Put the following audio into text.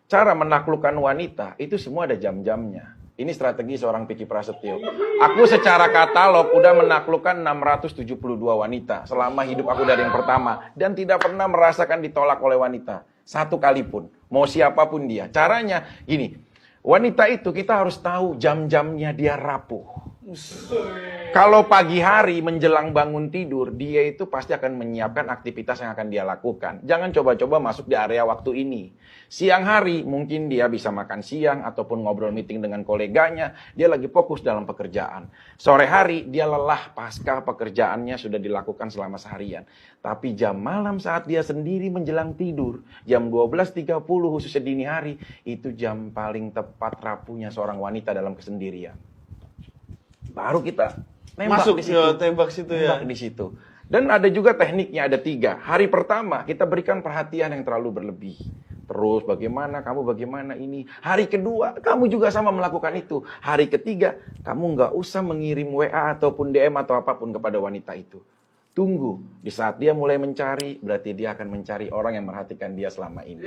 Cara menaklukkan wanita itu semua ada jam-jamnya. Ini strategi seorang Vicky Prasetyo. Aku secara katalog udah menaklukkan 672 wanita selama hidup aku dari yang pertama. Dan tidak pernah merasakan ditolak oleh wanita. Satu kali pun. Mau siapapun dia. Caranya gini. Wanita itu kita harus tahu jam-jamnya dia rapuh. Kalau pagi hari menjelang bangun tidur, dia itu pasti akan menyiapkan aktivitas yang akan dia lakukan. Jangan coba-coba masuk di area waktu ini. Siang hari mungkin dia bisa makan siang ataupun ngobrol meeting dengan koleganya. Dia lagi fokus dalam pekerjaan. Sore hari dia lelah pasca pekerjaannya sudah dilakukan selama seharian. Tapi jam malam saat dia sendiri menjelang tidur, jam 12.30 khususnya dini hari, itu jam paling tepat rapuhnya seorang wanita dalam kesendirian. Baru kita Masuk di situ. tembak situ ya. Di situ. Dan ada juga tekniknya, ada 3. Hari pertama kita berikan perhatian yang terlalu berlebih. Terus bagaimana ini. Hari kedua kamu juga sama melakukan itu. Hari ketiga kamu nggak usah mengirim WA ataupun DM atau apapun kepada wanita itu. Tunggu, di saat dia mulai mencari, berarti dia akan mencari orang yang merhatikan dia selama ini.